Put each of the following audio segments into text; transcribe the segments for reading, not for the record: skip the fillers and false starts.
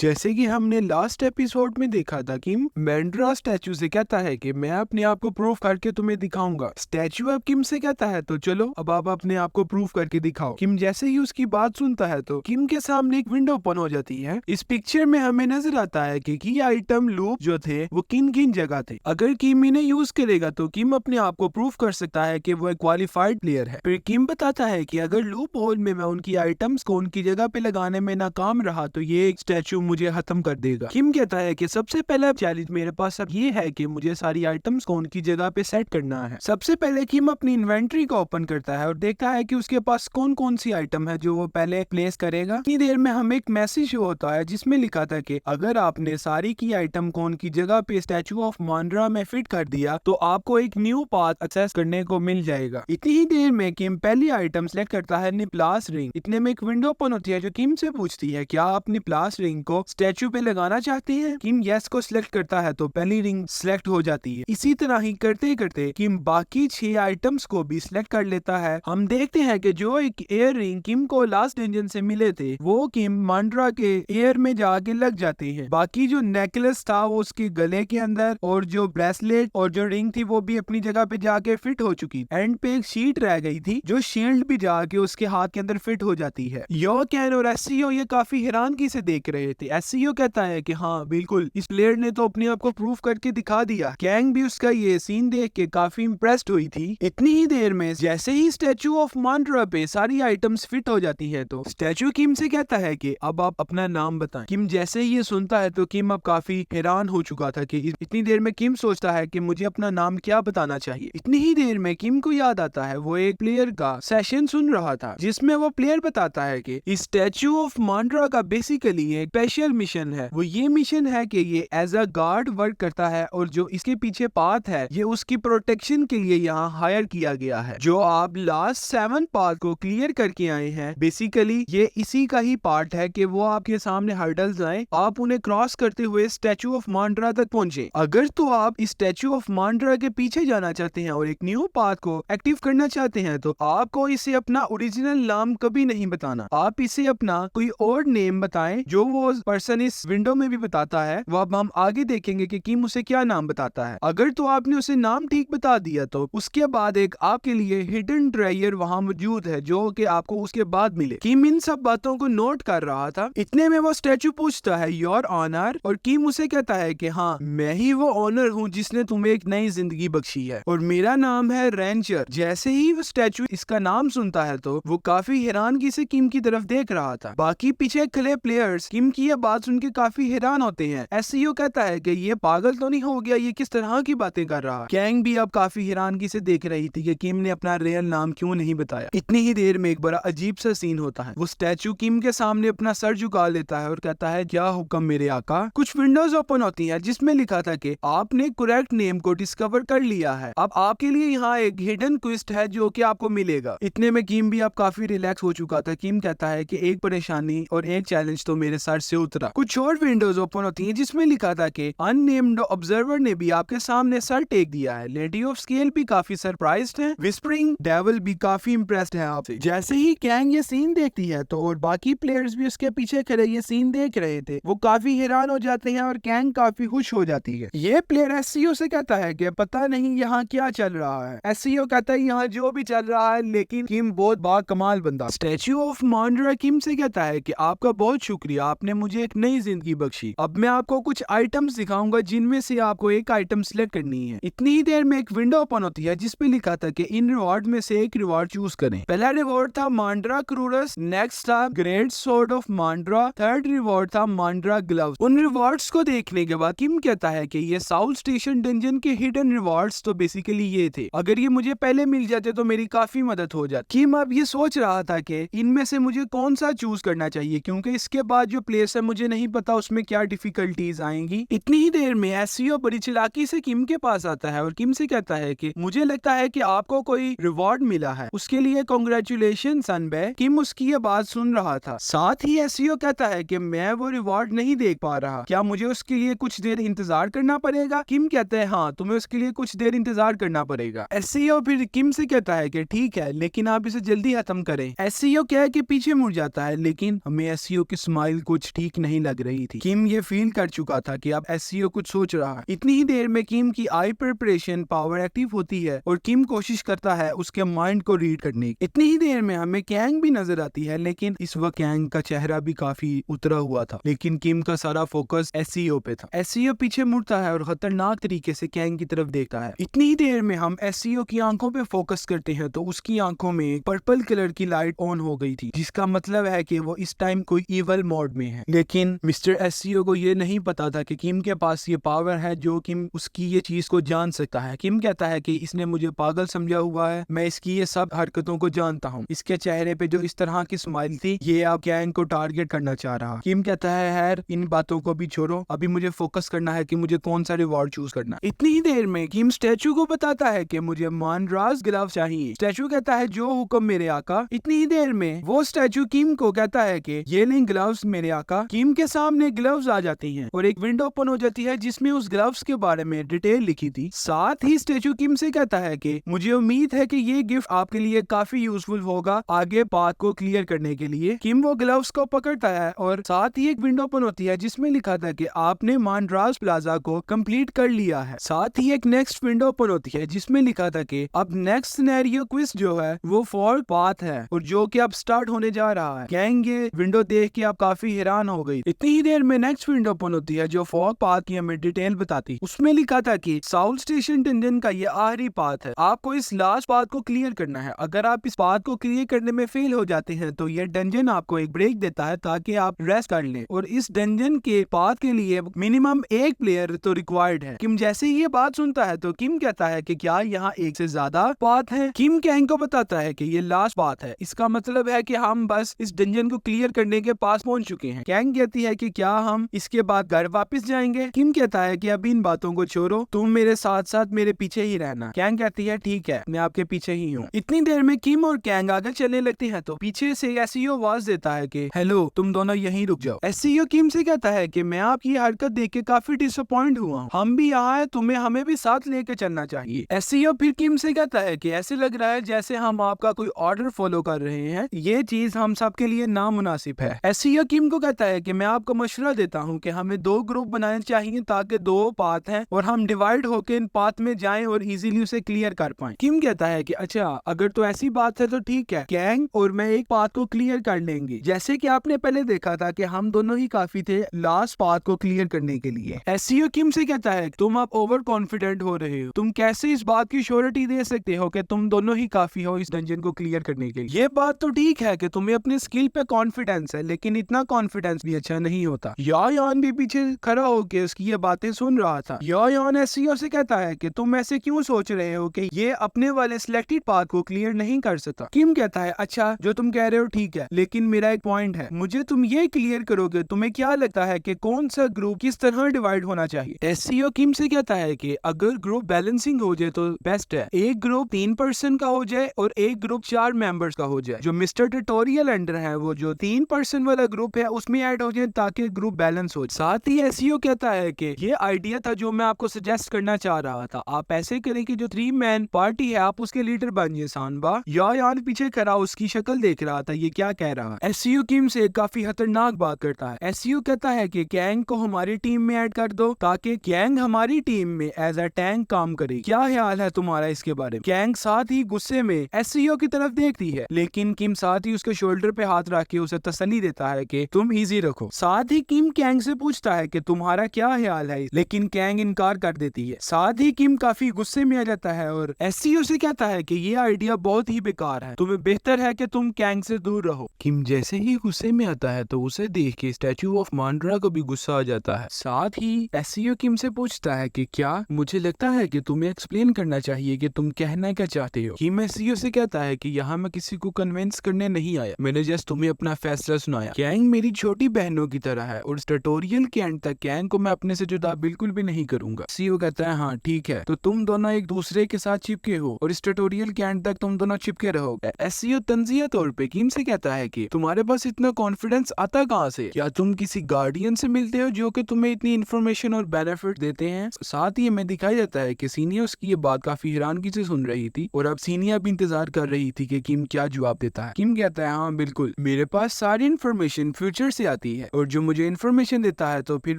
जैसे कि हमने लास्ट एपिसोड में देखा था किम मैंड्रा स्टैचू से कहता है कि मैं अपने आप को प्रूफ करके तुम्हें दिखाऊंगा। स्टैचू अब किम से कहता है तो चलो अब आप अपने आप को प्रूफ करके दिखाओ। किम जैसे ही उसकी बात सुनता है तो किम के सामने एक विंडो ओपन हो जाती है। इस पिक्चर में हमें नजर आता है कि की आइटम लूप जो थे वो किन किन जगह थे। अगर किम इन्हें यूज करेगा तो किम अपने आप को प्रूफ कर सकता है कि वो एक क्वालिफाइड प्लेयर है। फिर किम बताता है कि अगर लूप होल में मैं उनकी आइटम्स को उनकी जगह पे लगाने में नाकाम रहा तो ये एक स्टैचू मुझे खत्म कर देगा। किम कहता है कि सबसे पहला चैलेंज मेरे पास अब ये है कि मुझे सारी आइटम्स को उनकी जगह पे सेट करना है। सबसे पहले किम अपनी इन्वेंट्री को ओपन करता है और देखता है कि उसके पास कौन कौन सी आइटम है जो वो पहले प्लेस करेगा। इतनी देर में हमें एक मैसेज होता है जिसमें लिखा था कि अगर आपने सारी की आइटम को उनकी जगह पे स्टैचू ऑफ मांड्रा में फिट कर दिया तो आपको एक न्यू पाथ एक्सेस करने को मिल जाएगा। इतनी ही देर में किम पहली आइटम सेलेक्ट करता है निप्लास रिंग। इतने में एक विंडो ओपन होती है जो किम से पूछती है क्या आप निप्लास रिंग को स्टैचू पे लगाना चाहते हैं। किम यस को सिलेक्ट करता है तो पहली रिंग सिलेक्ट हो जाती है। इसी तरह ही करते करते किम बाकी 6 आइटम्स को भी सिलेक्ट कर लेता है। हम देखते हैं कि जो एक एयर रिंग किम को लास्ट डंजन से मिले थे वो किम मांड्रा के एयर में जाके लग जाते हैं। बाकी जो नेकलेस था वो उसके गले के अंदर और जो ब्रेसलेट और जो रिंग थी वो भी अपनी जगह पे जाके फिट हो चुकी। एंड पे एक शीट रह गई थी जो शील्ड भी जाके उसके हाथ के अंदर फिट हो जाती है। यो कैन और एससीओ ये काफी हैरानगी से देख रहे थे। एससीओ कहता है कि हाँ बिल्कुल इस प्लेयर ने तो अपने आप को प्रूफ करके दिखा दिया। कैंग भी उसका ये सीन देख के काफी इम्प्रेस्ड हुई थी। इतनी ही देर में जैसे ही स्टैचू ऑफ मांड्रा पे सारी आइटम्स फिट हो जाती है तो स्टैचू किम से कहता है कि अब आप अपना नाम बताएं। किम जैसे ही ये सुनता है तो किम अब काफी हैरान हो चुका था कि इतनी देर में किम सोचता है कि मुझे अपना नाम क्या बताना चाहिए। इतनी ही देर में किम को याद आता है वो एक प्लेयर का सेशन सुन रहा था जिसमें वो प्लेयर बताता है कि इस स्टैचू ऑफ मांड्रा का बेसिकली एक स्पेशल मिशन है। वो ये मिशन है कि ये एज अ गार्ड वर्क करता है और जो इसके पीछे पाथ है ये उसकी प्रोटेक्शन के लिए यहाँ हायर किया गया है। जो आप लास्ट 7 पाथ को क्लियर करके आए हैं बेसिकली ये इसी का ही पार्ट है कि वो आपके सामने हर्डल्स आए, आप उन्हें क्रॉस करते हुए स्टैचू ऑफ मांड्रा तक पहुंचे। अगर तो आप इस स्टैचू ऑफ मांड्रा के पीछे जाना चाहते हैं और एक न्यू पाथ को एक्टिव करना चाहते हैं तो आपको इसे अपना ओरिजिनल नाम कभी नहीं बताना। आप इसे अपना कोई और नेम बताएं जो वो पर्सन इस विंडो में भी बताता है। वो अब हम आगे देखेंगे कि किम उसे क्या नाम बताता है। अगर तो आपने उसे नाम ठीक बता दिया तो उसके बाद एक आपके लिए हिडन ट्रेजर वहां मौजूद है जो कि आपको उसके बाद मिले। किम इन सब बातों को नोट कर रहा था। इतने में वो स्टैचू पूछता है योर ऑनर और किम उसे कहता है कि हाँ मैं ही वो ऑनर हूँ जिसने तुम्हें एक नई जिंदगी बख्शी है और मेरा नाम है रेंचर। जैसे ही वो स्टैचू इसका नाम सुनता है तो वो काफी हैरानगी से किम की तरफ देख रहा था। बाकी पीछे खड़े प्लेयर्स किम की यह बात सुन के काफी हैरान होते हैं। एससीओ कहता है कि ये पागल तो नहीं हो गया, ये किस तरह की बातें कर रहा है। कैंग भी अब काफी हैरानगी से देख रही थी कि किम ने अपना रियल नाम क्यों नहीं बताया। इतनी ही देर में एक बड़ा अजीब सा सीन होता है। वो स्टैचू किम के सामने अपना सर झुका लेता है और कहता है क्या हुक्म मेरे आका। कुछ विंडोज ओपन होती हैं जिसमें लिखा था कि आपने करेक्ट नेम को डिस्कवर कर लिया है, अब आपके लिए यहाँ एक हिडन क्विस्ट है जो कि आपको मिलेगा। इतने में किम भी अब काफी रिलैक्स हो चुका था। किम कहता है कि एक परेशानी और एक चैलेंज तो मेरे सर से उतरा। कुछ और विंडोज ओपन होती हैं जिसमें लिखा था कि अननेम्ड ऑब्जर्वर ने भी आपके सामने सर टेक दिया है। लेडी ऑफ स्केल भी काफी सरप्राइज्ड है। विस्परिंग डेविल भी काफी इंप्रेस्ड है आपसे। जैसे ही कैंग ये सीन देखती है तो और बाकी प्लेयर्स भी उसके पीछे खड़े ये सीन देख रहे थे वो काफी हैरान हो जाते हैं और कैंग काफी खुश हो जाती है। ये प्लेयर एससीओ से कहता है कि पता नहीं यहाँ क्या चल रहा है। एससीओ कहता है यहाँ जो भी चल रहा है लेकिन किम बहुत बाकमाल बंदा। स्टैचू ऑफ मांड्रा किम से कहता है कि आपका बहुत शुक्रिया, आपने मुझे एक नई जिंदगी बख्शी। अब मैं आपको कुछ आइटम्स दिखाऊंगा जिनमें से आपको एक आइटम सिलेक्ट करनी है। इतनी ही देर में एक विंडो ओपन होती है जिसपे लिखा था कि इन रिवॉर्ड में से एक रिवॉर्ड चूज करें। पहला रिवॉर्ड था मांड्रा क्रूरस, नेक्स्ट था great sword of Mandra, third reward था मांड्रा ग्लव्स। उन रिवॉर्ड्स को देखने के बाद किम कहता है कि ये साउथ स्टेशन डंजन के हिडन रिवॉर्ड्स तो बेसिकली ये थे, अगर ये मुझे पहले मिल जाते तो मेरी काफी मदद हो जाती। किम अब ये सोच रहा था कि इनमें से मुझे कौन सा चूज करना चाहिए क्योंकि इसके बाद जो प्लेस है मुझे नहीं पता उसमें क्या डिफिकल्टीज आएंगी। इतनी ही देर में एससीओ बड़ी चालाकी से किम के पास आता है और किम से कहता है कि मुझे लगता है कि आपको कोई रिवॉर्ड मिला है, उसके लिए कांग्रेचुलेशन सनबे। किम उसकी ये बात सुन रहा था। साथ ही एससीओ कहता है कि मैं वो रिवॉर्ड नहीं देख पा रहा, क्या मुझे उसके लिए कुछ देर इंतजार करना पड़ेगा। किम कहता है हाँ तुम्हें उसके लिए कुछ देर इंतजार करना पड़ेगा। एससीओ फिर किम से कहता है कि ठीक है लेकिन आप इसे जल्दी खत्म करें। एससीओ क्या है कि पीछे मुड़ जाता है लेकिन हमें एससीओ की स्माइल कुछ ठीक ठीक नहीं लग रही थी। किम ये फील कर चुका था कि अब एससीओ कुछ सोच रहा है। इतनी ही देर में किम की आई प्रिपरेशन पावर एक्टिव होती है और किम कोशिश करता है उसके माइंड को रीड करने की। इतनी ही देर में हमें कैंग भी नजर आती है, लेकिन इस वक्त कैंग का चेहरा भी काफी उतरा हुआ था, लेकिन किम का सारा फोकस एससीओ पे था। एससीओ पीछे मुड़ता है और खतरनाक तरीके से कैंग की तरफ देखता है। इतनी ही देर में हम एससीओ की आंखों पे फोकस करते हैं तो उसकी आंखों में पर्पल कलर की लाइट ऑन हो गई थी, जिसका मतलब है कि वो इस टाइम कोई इवल मोड में है। लेकिन मिस्टर एससीओ को ये नहीं पता था कि किम के पास ये पावर है जो किम उसकी ये चीज को जान सकता है। किम कहता है कि इसने मुझे पागल समझा हुआ है, मैं इसकी ये सब हरकतों को जानता हूँ। इसके चेहरे पे जो इस तरह की स्माइल थी, ये आप कैंग को टारगेट करना चाह रहा। किम कहता है यार इन बातों को भी छोड़ो, अभी मुझे फोकस करना है कि मुझे कौन सा रिवॉर्ड चूज करना है। इतनी ही देर में किम स्टैचू को बताता है कि मुझे मानराज ग्लव चाहिए। स्टैचू कहता है जो हुक्म मेरे आका। इतनी ही देर में वो स्टैचू किम को कहता है कि ये लें ग्लव्स मेरे आका। किम के सामने ग्लव्स आ जाती हैं और एक विंडो ओपन हो जाती है जिसमें उस ग्लव्स के बारे में डिटेल लिखी थी। साथ ही स्टैचू किम से कहता है कि मुझे उम्मीद है कि ये गिफ्ट आपके लिए काफी यूजफुल होगा आगे पाथ को क्लियर करने के लिए। किम वो ग्लव्स को पकड़ता है और साथ ही एक विंडो ओपन होती है जिसमें लिखा था कि आपने मानराज प्लाजा को कंप्लीट कर लिया है। साथ ही एक नेक्स्ट विंडो ओपन होती है जिसमें लिखा था कि अब नेक्स्ट सिनेरियो क्विज जो है वो फॉर पाथ है और जो कि अब स्टार्ट होने जा रहा है। कैंग ये विंडो देख के अब काफी हैरान हो गई। इतनी ही देर में नेक्स्ट विंडो ओपन होती है जो फॉग पाथ की हमें डिटेल बताती। उसमें लिखा था कि साउथ स्टेशन डंजन का ये आखिरी पाथ है, आपको इस लास्ट पाथ को क्लियर करना है। अगर आप इस पाथ को क्लियर करने में फेल हो जाते हैं तो ये डंजन आपको एक ब्रेक देता है ताकि आप रेस्ट कर लें, और इस डंजन के पाथ के लिए मिनिमम एक प्लेयर तो रिक्वायर्ड है। किम जैसे ही ये बात सुनता है तो किम कहता है कि क्या यहाँ एक से ज्यादा पाथ है। किम कैंग को बताता है कि ये लास्ट पाथ है, इसका मतलब है कि हम बस इस डंजन को क्लियर करने के पास पहुंच चुके हैं। कैंग कहती है कि क्या हम इसके बाद घर वापस जाएंगे। किम कहता है कि अभी इन बातों को छोड़ो, तुम मेरे साथ साथ मेरे पीछे ही रहना। कैंग कहती है ठीक है, मैं आपके पीछे ही हूँ। इतनी देर में किम और कैंग आगे चलने लगते हैं तो पीछे से एससीओ आवाज देता है कि हेलो, तुम दोनों यहीं रुक जाओ। एससीओ किम से कहता है कि मैं आपकी हरकत देख के काफी डिसअपॉइंट हुआ, हम भी यहाँ है, तुम्हें हमें भी साथ लेकर चलना चाहिए। एससीओ फिर किम से कहता है कि ऐसे लग रहा है जैसे हम आपका कोई ऑर्डर फॉलो कर रहे हैं, ये चीज हम सब के लिए नामुनासिब है। एससीओ किम को कहता है कि मैं आपको मशवरा देता हूँ कि हमें दो ग्रुप बनाने चाहिए ताकि दो पाथ हैं और हम डिवाइड होकर इन पाथ में जाएं और इजीली उसे क्लियर कर पाएं। किम कहता है कि अच्छा अगर तो ऐसी बात है तो ठीक है, कैंग और मैं एक पाथ को क्लियर कर लेंगे। जैसे कि आपने पहले देखा था कि हम दोनों ही काफी थे लास्ट पाथ को क्लियर करने के लिए। एससीओ किम से कहता है तुम अब ओवर कॉन्फिडेंट हो रहे हो, तुम कैसे इस बात की श्योरिटी दे सकते हो कि तुम दोनों ही काफी हो इस डंजन को क्लियर करने के लिए। ये बात तो ठीक है कि तुम्हें अपने स्किल पे कॉन्फिडेंस है, लेकिन इतना कॉन्फिडेंस भी अच्छा नहीं होता। यान भी पीछे खड़ा होकर उसकी ये बातें सुन रहा था। यान एससीओ से कहता है कि तुम ऐसे क्यों सोच रहे हो कि ये अपने वाले सिलेक्टेड पाथ को क्लियर नहीं कर सकता। किम कहता है अच्छा जो तुम कह रहे हो ठीक है, लेकिन मेरा एक पॉइंट है, मुझे तुम ये क्लियर करोगे तुम्हें क्या लगता है कि कौन सा ग्रुप किस तरह डिवाइड होना चाहिए। एससीओ किम से कहता है कि अगर ग्रुप बैलेंसिंग हो जाए तो बेस्ट है, एक ग्रुप 3% का हो जाए और एक ग्रुप 4 मेंबर्स का हो जाए। जो मिस्टर ट्यूटोरियल अंडर है वो जो 3% वाला ग्रुप है उसमें ऐड हो जाए ताकि ग्रुप बैलेंस हो। साथ ही एससीओ कहता है कि ये आइडिया था जो मैं आपको सजेस्ट करना चाह रहा था, आप ऐसे करें कि जो 3 मैन पार्टी है आप उसके लीडर बन जाए। सानबा यान पीछे खड़ा उसकी शक्ल देख रहा था ये क्या कह रहा है। एससीओ किम से काफी खतरनाक बात करता है। एससीओ कहता है कि कैंग को हमारी टीम में ऐड कर दो ताकि कैंग हमारी टीम में एज अ टैंक काम करे। क्या ख्याल है तुम्हारा इसके बारे में। कैंग साथ ही गुस्से में एससीओ की तरफ देखती है, लेकिन किम साथ ही उसके शोल्डर पे हाथ रख के उसे तसल्ली देता है कि तुम इजी रखो। साथ ही किम कैंग से पूछता है कि तुम्हारा क्या ख्याल है, लेकिन कैंग इनकार कर देती है। साथ ही किम काफी गुस्से में आ जाता है और एससीओ से कहता है कि ये आइडिया बहुत ही बेकार है, तुम्हें बेहतर है कि तुम कैंग से दूर रहो। किम जैसे ही गुस्से में आता है तो उसे देख के स्टैचू ऑफ मांड्रा को भी गुस्सा आ जाता है। साथ ही एससीओ किम से पूछता है कि क्या मुझे लगता है कि तुम्हें एक्सप्लेन करना चाहिए कि तुम कहना क्या चाहते हो। किम एससीओ से कहता है कि यहाँ मैं किसी को कन्विंस करने नहीं आया, मैंने जस्ट तुम्हें अपना फैसला सुनाया। कैंग मेरी छोटी बहनों की तरह है और इस ट्यूटोरियल के एंड तक कैंग को मैं अपने से जुदा बिल्कुल भी नहीं करूंगा। एससीओ कहता है हाँ ठीक है, तो तुम दोनों एक दूसरे के साथ चिपके हो और इस ट्यूटोरियल के एंड तक तुम दोनों चिपके रहोगे। एससीओ तंजिया तौर पे किम से कहता है कि तुम्हारे पास इतना कॉन्फिडेंस आता कहाँ से, क्या तुम किसी गार्डियन से मिलते हो जो कि तुम्हें इतनी इन्फॉर्मेशन और बेनिफिट देते हैं। साथ ही हमें दिखाई जाता है कि सीनिया उसकी ये बात काफी हैरानगी से सुन रही थी और अब सीनिया भी इंतजार कर रही थी कि किम क्या जवाब देता है। किम कहता है हाँ बिल्कुल, मेरे पास सारी इन्फॉर्मेशन फ्यूचर से आती जाती है और जो मुझे इन्फॉर्मेशन देता है तो फिर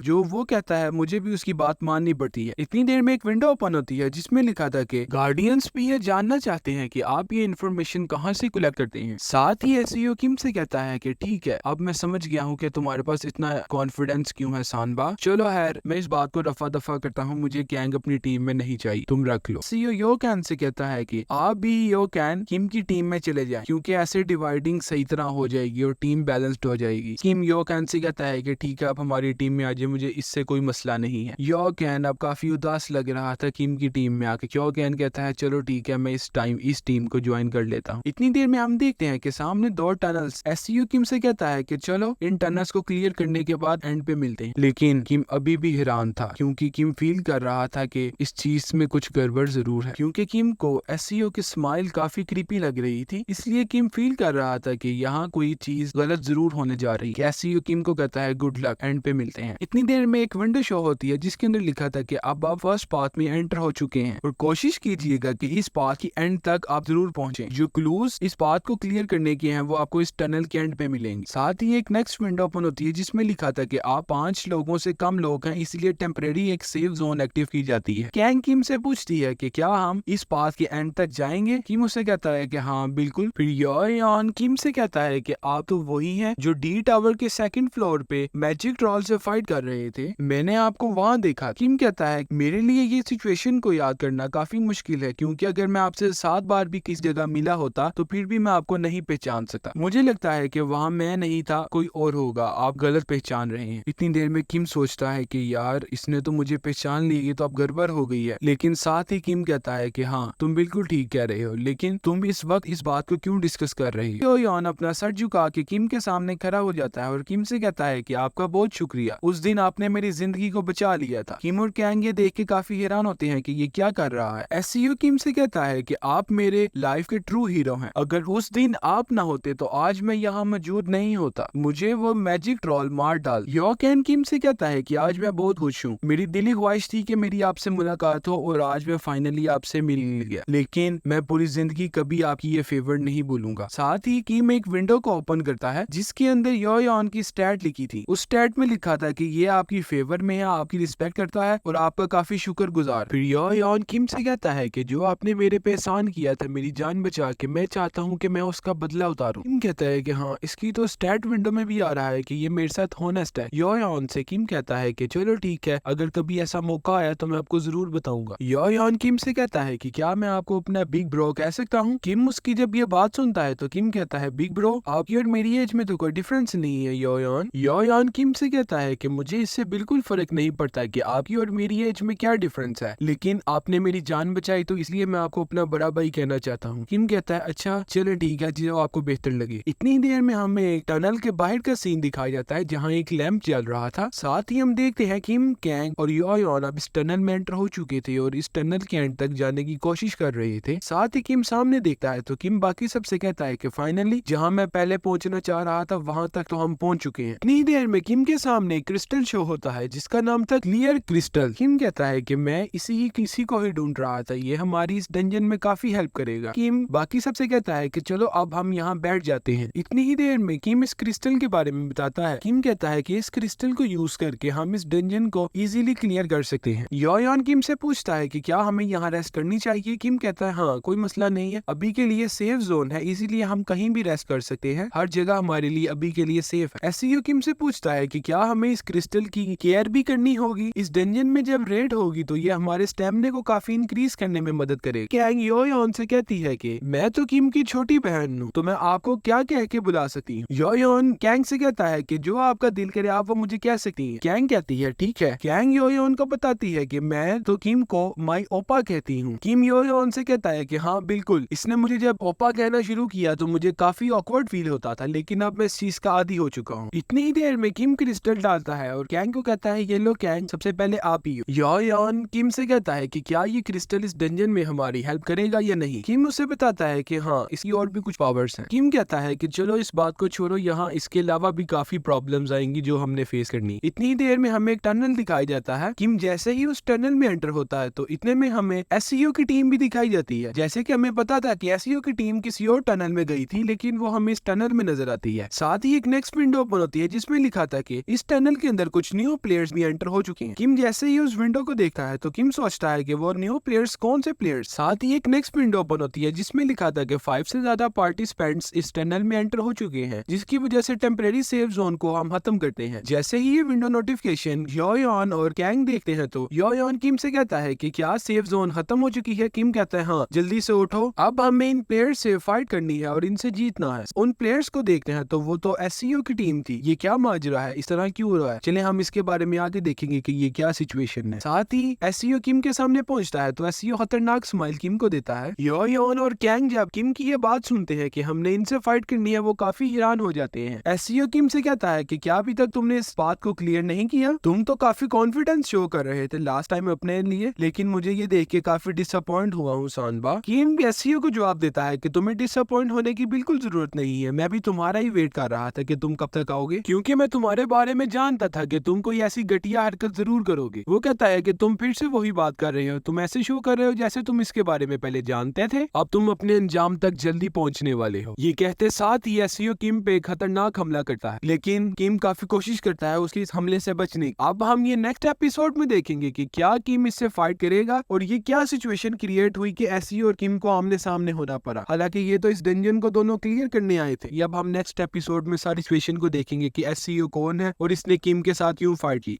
जो वो कहता है मुझे भी उसकी बात माननी पड़ती है। इतनी देर में एक विंडो ओपन होती है जिसमें लिखा था कि गार्डियंस भी ये जानना चाहते हैं कि आप ये इन्फॉर्मेशन कहाँ से कलेक्ट करते हैं। साथ ही एसईओ किम से कहता है कि ठीक है, अब मैं समझ गया हूँ कि तुम्हारे पास इतना कॉन्फिडेंस क्यों है सानबा। चलो खैर, मैं इस बात को रफा दफा करता हूँ, मुझे कैंग अपनी टीम में नहीं चाहिए, तुम रख लो। एसईओ यो कैन से कहता है कि आप भी यो कैन किम की टीम में चले जाएं, क्योंकि ऐसे डिवाइडिंग सही तरह हो जाएगी और टीम बैलेंस्ड हो जाएगी। किम यो कैन से कहता है कि ठीक है, आप हमारी टीम में आ जाए, मुझे इससे कोई मसला नहीं है। यो कैन अब काफी उदास लग रहा था किम की टीम में आके। यो कैन कहता है चलो ठीक है, मैं इस टीम को ज्वाइन कर लेता हूँ। इतनी देर में हम देखते हैं कि सामने 2 टनल्स। एसईओ किम से कहता है कि चलो इन टनल्स को क्लियर करने के बाद एंड पे मिलते हैं। लेकिन किम अभी भी हैरान था, क्योंकि किम फील कर रहा था कि इस चीज में कुछ गड़बड़ जरूर है, क्योंकि किम को एसईओ की स्माइल काफी क्रीपी लग रही थी। इसलिए किम फील कर रहा था कि यहाँ कोई चीज गलत जरूर होने जा रही है। एसईओ किम को कहता है गुड लक, एंड पे मिलते हैं। इतनी देर में एक विंडो शो होती है जिसके अंदर लिखा था कि अब आप फर्स्ट पाथ में एंटर हो चुके हैं और कोशिश कीजिएगा कि इस पाथ की एंड तक आप जरूर पहुंचे। जो क्लूज इस पाथ को क्लियर करने के हैं वो आपको इस टनल के एंड पे मिलेंगे। साथ ही एक नेक्स्ट विंडो ओपन होती है जिसमें लिखा था कि आप 5 लोगों से कम लोग हैं, इसलिए टेम्परेरी एक सेफ जोन एक्टिव की जाती है। कैंग किम से पूछती है कि क्या हम इस पाथ के एंड तक जाएंगे। किम उसे कहता है कि हाँ बिल्कुल। फिर योन किम से कहता है कि आप तो वही हैं जो डी टावर के 2nd फ्लोर पे मैजिक ट्रॉल से फाइट कर रहे थे, मैंने आपको वहां देखा। किम कहता है मेरे लिए ये सिचुएशन को याद करना काफी मुश्किल है, क्योंकि अगर मैं आपसे 7 बार भी किस जगह मिला होता तो फिर भी मैं आपको नहीं पहचान सकता। मुझे लगता है कि वहाँ मैं नहीं था, कोई और होगा, आप गलत पहचान रहे हैं। इतनी देर में किम सोचता है कि यार इसने तो मुझे पहचान ली, ये तो अब गड़बड़ हो गई है। लेकिन साथ ही किम कहता है कि हाँ तुम बिल्कुल ठीक कह रहे हो, लेकिन तुम इस वक्त इस बात को क्यों डिस्कस कर रही हो। योन अपना सर झुका के किम के सामने खड़ा हो जाता है और किम से कहता है कि आपका बहुत शुक्रिया, उस दिन आपने मेरी जिंदगी को बचा लिया था। किम और कैंग ये देख के काफी हैरान होते हैं कि ये क्या कर रहा है। एसईओ किम से कहता है कि आप मेरे लाइफ के ट्रू हीरो हैं, अगर उस दिन आप ना होते तो आज मैं यहाँ मौजूद नहीं होता, मुझे वो मैजिक ट्रॉल मार डाल। यो कैन किम से कहता है कि आज मैं बहुत खुश हूँ, मेरी दिली ख्वाहिश थी कि मेरी आपसे मुलाकात हो और आज मैं फाइनली आपसे मिल गया, लेकिन मैं पूरी जिंदगी कभी आपकी ये फेवर नहीं भूलूंगा। साथ ही किम एक विंडो को ओपन करता है जिसके अंदर योन की स्टैट लिखी थी। उस स्टैट में लिखा था कि ये आपकी फेवर में है, आपकी रिस्पेक्ट करता है और आपका काफी शुक्रगुजार। फिर योन किम से कहता है कि जो आपने मेरे पे एहसान किया था मेरी जान बचा के, मैं चाहता हूँ कि मैं उसका बदला उतारूं। किम कहता है कि हाँ इसकी तो स्टैट विंडो में भी आ रहा है कि ये मेरे साथ होनेस्ट है। योन से किम कहता है कि चलो ठीक है, अगर कभी ऐसा मौका आया तो मैं आपको जरूर बताऊंगा। योन किम से कहता है कि क्या मैं आपको अपना बिग ब्रो कह सकता हूँ। किम उसकी जब ये बात सुनता है तो किम कहता है बिग ब्रो, आपकी और मेरी एज में तो कोई डिफरेंस नहीं है। योन किम से कहता है कि मुझे इससे बिल्कुल फर्क नहीं पड़ता कि आपकी और मेरी एज में क्या डिफरेंस है, लेकिन आपने मेरी जान बचाई तो इसलिए मैं आपको अपना बड़ा भाई कहना चाहता हूँ। किम कहता है अच्छा चलो ठीक है, जो आपको बेहतर लगे। इतनी देर में हमें एक टनल के बाहर का सीन दिखाया जाता है जहाँ एक लैंप जल रहा था। साथ ही हम देखते हैं किम, कैंग और योन अब इस टनल में एंटर हो चुके थे और इस टनल के एंड तक जाने की कोशिश कर रहे थे। साथ ही किम सामने देखता है तो किम बाकी सबसे कहता है कि फाइनली जहाँ मैं पहले पहुंचना चाह रहा था वहां तक तो हम पहुंच चुके हैं। इतनी देर में किम के सामने क्रिस्टल शो होता है जिसका नाम था क्लियर क्रिस्टल। किम कहता है कि मैं किसी को ही ढूंढ रहा था, ये हमारी इस डंजन में काफी हेल्प करेगा। किम बाकी सबसे कहता है कि चलो अब हम यहाँ बैठ जाते हैं। इतनी ही देर में किम इस क्रिस्टल के बारे में बताता है। किम कहता है कि इस क्रिस्टल को यूज करके हम इस डंजन को इजीली क्लियर कर सकते हैं। योन किम से पूछता है कि क्या हमें यहाँ रेस्ट करनी चाहिए। किम कहता है हाँ कोई मसला नहीं है, अभी के लिए सेफ जोन है, इसीलिए हम कहीं भी रेस्ट कर सकते हैं, हर जगह हमारे लिए अभी के लिए सेफ है। एसईओ किम से पूछता है कि क्या हमें इस क्रिस्टल की केयर भी करनी होगी, इस डंजन में जब रेड होगी तो ये हमारे स्टेमिना को काफी इंक्रीज करने में मदद करेगी। कैंग योन से कहती है कि मैं तो किम की छोटी बहन हूँ तो मैं आपको क्या कह के बुला सकती हूँ। योन कैंग से कहता है कि जो आपका दिल करे आप वो मुझे कह सकती हैं। कैंग कहती है ठीक है। कैंग योन को बताती है कि मैं तो किम को माई ओपा कहती हूँ। किम योन से कहता है कि हाँ बिल्कुल, इसने मुझे जब ओपा कहना शुरू किया तो मुझे काफी ऑकवर्ड फील होता था, लेकिन अब मैं इस चीज का आदी हो चुका हूँ। इतनी ही देर में किम क्रिस्टल डालता है और कैंग को कहता है ये लो कैंग, सबसे पहले आप ही। योन किम से कहता है कि क्या ये क्रिस्टल इस डंजन में हमारी हेल्प करेगा या नहीं। किम उसे बताता है कि हाँ इसकी और भी कुछ पावर्स हैं। किम कहता है कि चलो इस बात को छोड़ो, यहाँ इसके अलावा भी काफी प्रॉब्लम्स आएंगी जो हमने फेस करनी। इतनी देर में हमें एक टनल दिखाई जाता है। किम जैसे ही उस टनल में एंटर होता है तो इतने में हमें एसईओ की टीम भी दिखाई जाती है। जैसे कि हमें पता था कि एसईओ की टीम किसी और टनल में गई थी, लेकिन वो हमें इस टनल में नजर आती है। साथ ही एक नेक्स्ट विंडो ओपन होती है जिसमें लिखा था कि इस टनल के अंदर कुछ न्यू प्लेयर्स भी एंटर हो चुके हैं। किम जैसे ही उस विंडो को देखता है तो किम सोचता है कि वो न्यू प्लेयर्स कौन से प्लेयर्स। साथ ही एक नेक्स्ट विंडो ओपन होती है जिसमें लिखा था कि 5 से ज्यादा पार्टिसिपेंट्स इस टनल में एंटर हो चुके हैं, जिसकी वजह से टेम्परेरी सेफ जोन को हम खत्म करते हैं। जैसे ही ये विंडो नोटिफिकेशन योयन और कैंग देखते हैं तो योयन किम से कहता है कि क्या सेफ जोन खत्म हो चुकी है। किम कहता है हाँ, जल्दी से उठो, अब हमें इन प्लेयर्स से फाइट करनी है और इनसे जीतना है। उन प्लेयर्स को देखते हैं तो वो तो एससीओ की टीम थी। ये क्या माजरा है, इस तरह क्यों हो रहा है? चले हम इसके बारे में आगे देखेंगे कि ये क्या सिचुएशन है। साथ ही एससीओ किम के सामने पहुंचता है तो एससीओ खतरनाक स्माइल किम को देता है। योन और कैंग जब किम की ये बात सुनते हैं कि हमने इनसे फाइट करनी है वो काफी हैरान हो जाते हैं। एससीओ किम से कहता है कि क्या अभी तक तुमने इस बात को क्लियर नहीं किया? तुम तो काफी कॉन्फिडेंस शो कर रहे थे लास्ट टाइम अपने लिए, लेकिन मुझे ये देख के काफी डिसअपॉइंट हुआ हूँ सानबा। किम एससीओ को जवाब देता है कि तुम्हें डिसअपॉइंट होने की बिल्कुल जरूरत नहीं है, मैं भी तुम्हारा ही वेट कर रहा था कि तुम कब तक आओगे, क्योंकि मैं तुम्हारे बारे में जानता था कि तुम कोई ऐसी घटिया हरकत जरूर करोगे। वो कहता है कि तुम फिर से वही बात कर रहे हो, तुम ऐसे शो कर रहे हो जैसे तुम इसके बारे में पहले जानते थे, अब तुम अपने अंजाम तक जल्दी पहुंचने वाले हो। ये कहते साथ ही एससीओ किम पे खतरनाक हमला करता है, लेकिन किम काफी कोशिश करता है उसके इस हमले से बचने की। अब हम ये नेक्स्ट एपिसोड में देखेंगे कि क्या किम इससे फाइट करेगा और ये क्या सिचुएशन क्रिएट हुई कि एससीओ और किम को आमने सामने होना पड़ा। हालांकि ये तो इस डंजन को दोनों क्लियर करने आए थे। अब हम नेक्स्ट एपिसोड में सारी सिचुएशन को देखेंगे कि एससीओ कौन है और इसने किम के साथ क्यों फाइट की।